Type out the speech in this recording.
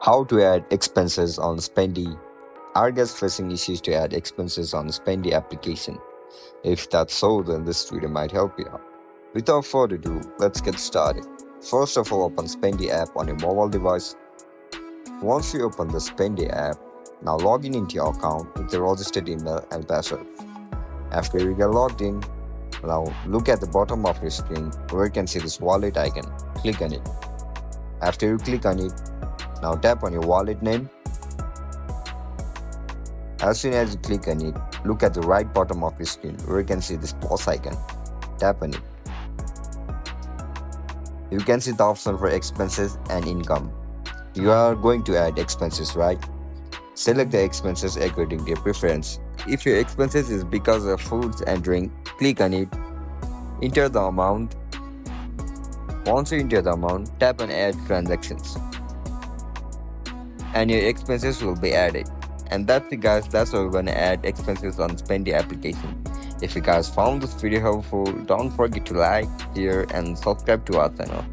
How to add expenses on Spendee. Are guests facing issues to add expenses on Spendee application? If that's so, then this video might help you out. Without further ado, let's get started. First of all, open Spendee app on your mobile device. Once you open the Spendee app, now log in into your account with your registered email and password. After you get logged in, now look at the bottom of your screen where you can see this wallet icon. Click on it. After you click on it, now tap on your wallet name. As soon as you click on it, look at the right bottom of your screen where you can see this plus icon. Tap on it. You can see the option for expenses and income. You are going to add expenses, right? Select the expenses according to your preference. If your expenses is because of foods and drink, click on it. Enter the amount. Once you enter the amount, tap on add transactions. And your expenses will be added. And that's it guys, that's how we're gonna add expenses on Spendee application. If you guys found this video helpful, don't forget to like, share and subscribe to our channel.